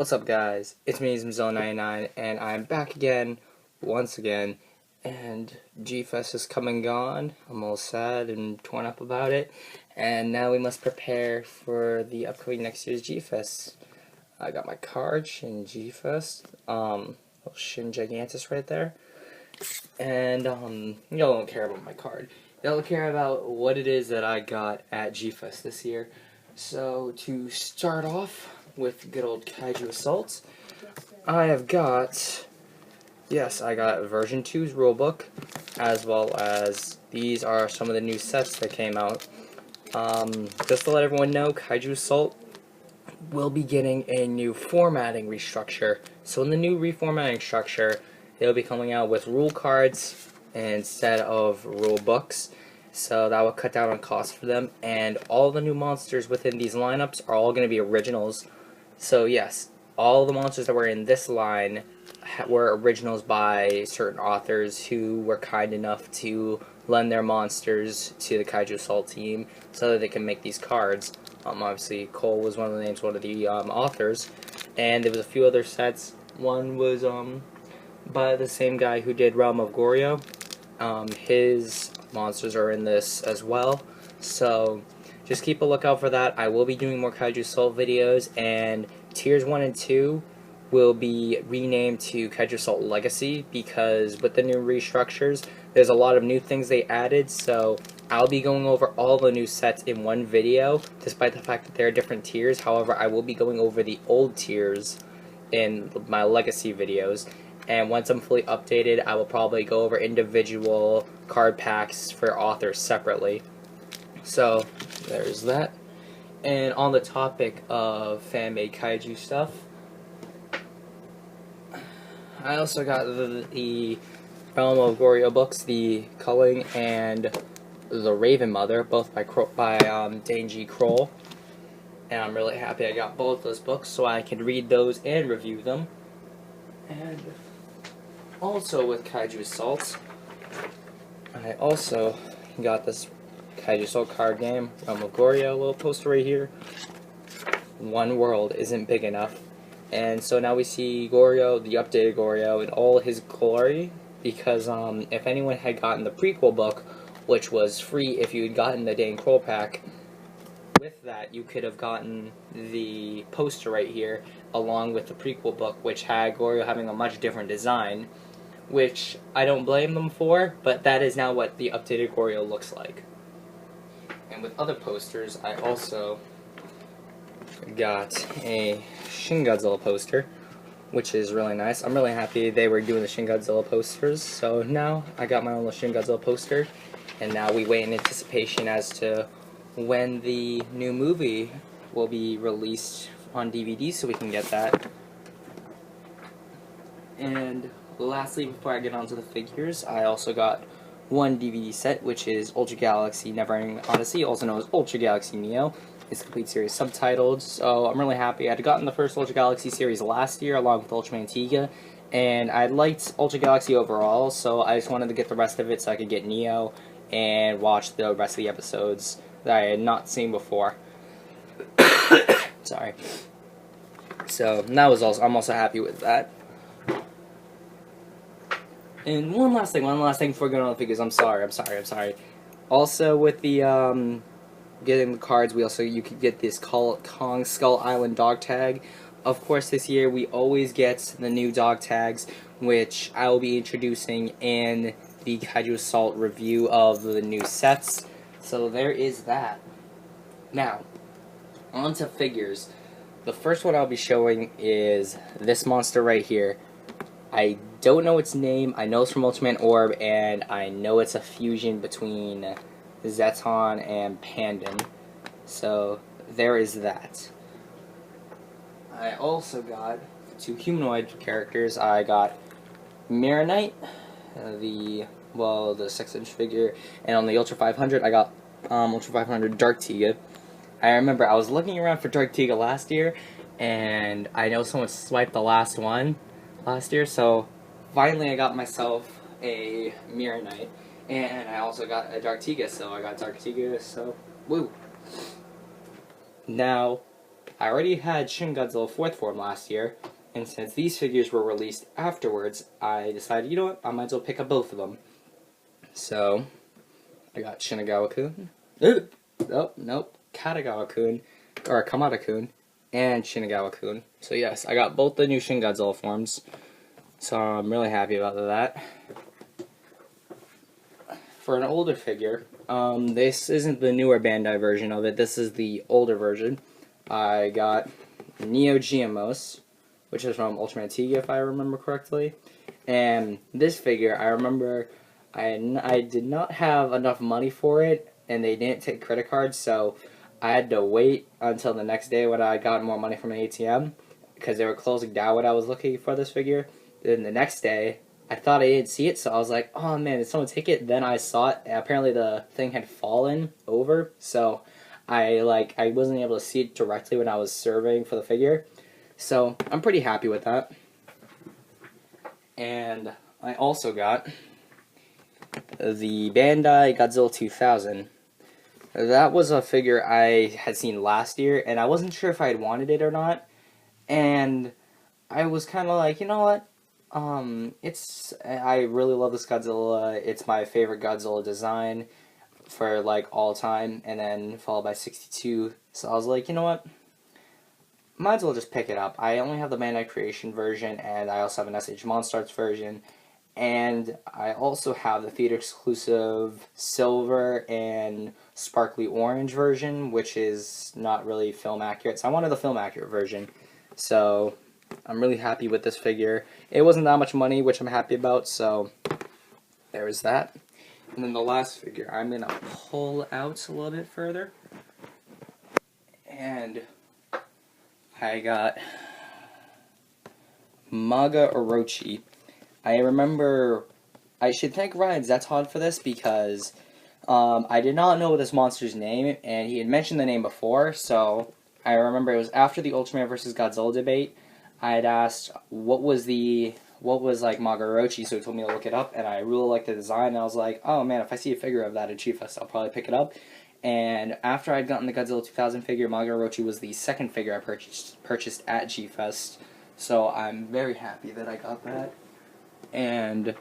What's up, guys? It's me, Zmzilla99, and I'm back again, once again, and Gfest is come and gone. I'm all sad and torn up about it, and now we must prepare for the upcoming next year's Gfest. I got my card, Shin Gfest, little Shin Gigantus right there, and, y'all don't care about my card. Y'all care about what it is that I got at Gfest this year. So, to start off with good old Kaiju Assault, I have got, I got version 2's rulebook, as well as these are some of the new sets that came out. Just to let everyone know, Kaiju Assault will be getting a new formatting restructure. So in the new reformatting structure, they'll be coming out with rule cards instead of rule books. So that will cut down on cost for them, and all the new monsters within these lineups are all going to be originals. So yes, all the monsters that were in this line were originals by certain authors who were kind enough to lend their monsters to the Kaiju Assault team so that they can make these cards. Obviously, Cole was one of the names, one of the authors, and there was a few other sets. One was by the same guy who did Realm of Goryo. His monsters are in this as well, so just keep a lookout for that. I will be doing more Kaiju Assault videos, and Tiers 1 and 2 will be renamed to Kaiju Assault Legacy, because with the new restructures, there's a lot of new things they added, so I'll be going over all the new sets in one video, despite the fact that there are different tiers. However, I will be going over the old tiers in my Legacy videos. And once I'm fully updated, I will probably go over individual card packs for authors separately. So, there's that. And on the topic of fan-made kaiju stuff, I also got the Realm of Goryo books, the Culling and the Raven Mother, both by Dane G. Kroll. And I'm really happy I got both those books so I can read those and review them. And also with Kaiju Assault, I also got this Kaiju Assault card game, Realm of Goryo, little poster right here. One world isn't big enough. And so now we see Goryo, the updated Goryo, in all his glory, because if anyone had gotten the prequel book, which was free if you had gotten the Dane Kroll pack, with that you could have gotten the poster right here, along with the prequel book, which had Goryo having a much different design, which I don't blame them for, but that is now what the updated Goryo looks like. And with other posters, I also got a Shin Godzilla poster, which is really nice. I'm really happy they were doing the Shin Godzilla posters, so now I got my own little Shin Godzilla poster, and now we wait in anticipation as to when the new movie will be released on DVD so we can get that. And lastly, before I get onto the figures, I also got one DVD set, which is Ultra Galaxy Neverending Odyssey, also known as Ultra Galaxy Neo. It's a complete series subtitled, so I'm really happy. I'd gotten the first Ultra Galaxy series last year along with Ultraman Tiga, and I liked Ultra Galaxy overall, so I just wanted to get the rest of it so I could get Neo and watch the rest of the episodes that I had not seen before. Sorry. So that was I'm also happy with that. And one last thing before going on the figures. I'm sorry. Also, with the getting the cards, you could get this Kong Skull Island dog tag. Of course, this year we always get the new dog tags, which I will be introducing in the Kaiju Assault review of the new sets. So there is that. Now, on to figures. The first one I'll be showing is this monster right here. I don't know its name. I know it's from Ultraman Orb, and I know it's a fusion between Zeton and Pandan. So there is that. I also got two humanoid characters. I got Mirror Knight, the 6-inch figure, and on the Ultra 500 I got Ultra 500 Dark Tiga. I remember I was looking around for Dark Tiga last year, and I know someone swiped the last one last year, so finally I got myself a Mirror Knight, and I also got a Dark Tiga, so I got Dark Tiga, so woo. Now, I already had Shin Godzilla 4th form last year, and since these figures were released afterwards, I decided, you know what, I might as well pick up both of them. So, I got Shinagawa-kun. Oh, nope. Katagawa-kun, or Kamada-kun, and Shinagawa-kun. So yes, I got both the new Shin Godzilla forms. So I'm really happy about that. For an older figure, this isn't the newer Bandai version of it. This is the older version. I got Neo Geomos, which is from Ultraman Tiga, if I remember correctly. And this figure, I remember I did not have enough money for it, and they didn't take credit cards, so I had to wait until the next day when I got more money from an ATM, because they were closing down when I was looking for this figure. Then the next day, I thought I didn't see it, so I was like, oh man, did someone take it? Then I saw it, and apparently the thing had fallen over, so I wasn't able to see it directly when I was surveying for the figure. So I'm pretty happy with that. And I also got the Bandai Godzilla 2000. That was a figure I had seen last year, and I wasn't sure if I had wanted it or not. And I was kind of like, you know what? I really love this Godzilla. It's my favorite Godzilla design for like all time, and then followed by 62. So I was like, you know what? Might as well just pick it up. I only have the Bandai Creation version, and I also have an SH Monstars version. And I also have the theater exclusive silver and sparkly orange version, which is not really film accurate. So I wanted the film accurate version. So I'm really happy with this figure. It wasn't that much money, which I'm happy about, so there is that. And then the last figure, I'm going to pull out a little bit further. And I got Maga Orochi. I remember, I should thank Ryan Zetod for this, because I did not know this monster's name, and he had mentioned the name before, so I remember it was after the Ultraman vs. Godzilla debate. I had asked what was like Maga Orochi, so he told me to look it up, and I really liked the design, and I was like, oh man, if I see a figure of that at Gfest, I'll probably pick it up. And after I'd gotten the Godzilla 2000 figure, Maga Orochi was the second figure I purchased at Gfest, so I'm very happy that I got that. And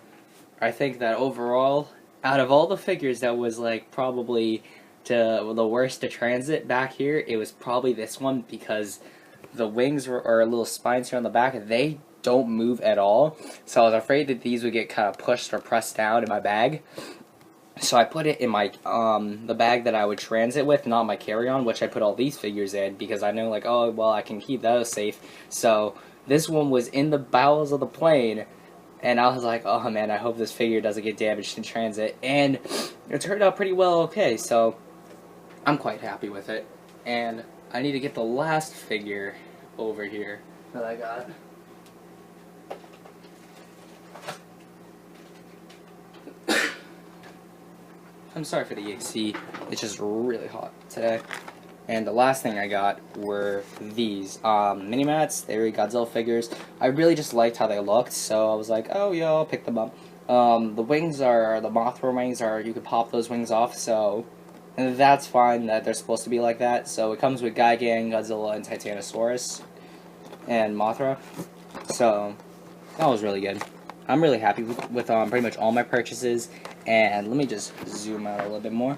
I think that overall, out of all the figures that was like probably the worst to transit back here, it was probably this one, because the wings or little spines here on the back, they don't move at all. So I was afraid that these would get kind of pushed or pressed down in my bag. So I put it in my the bag that I would transit with, not my carry-on, which I put all these figures in, because I know like, oh well, I can keep those safe. So this one was in the bowels of the plane. And I was like, oh man, I hope this figure doesn't get damaged in transit. And it turned out pretty well okay, so I'm quite happy with it. And I need to get the last figure over here that I got. I'm sorry for the EXC, it's just really hot today. And the last thing I got were these mini-mats. They were Godzilla figures. I really just liked how they looked, so I was like, oh yeah, I'll pick them up. The wings are, the Mothra wings are, you can pop those wings off, so and that's fine that they're supposed to be like that. So it comes with Gigan, Godzilla, and Titanosaurus, and Mothra. So that was really good. I'm really happy with pretty much all my purchases. And let me just zoom out a little bit more.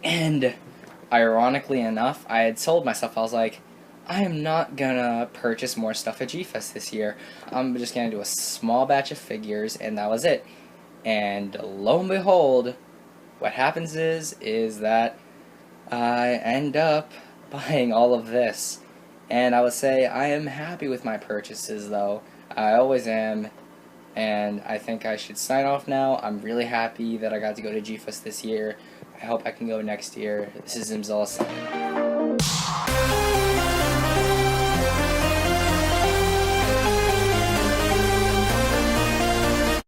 And ironically enough, I had told myself, I was like, I am not gonna purchase more stuff at Gfest this year. I'm just gonna do a small batch of figures, and that was it. And lo and behold, what happens is that I end up buying all of this. And I would say I am happy with my purchases, though. I always am. And I think I should sign off now. I'm really happy that I got to go to Gfest this year. I hope I can go next year. This is Zimzala signing.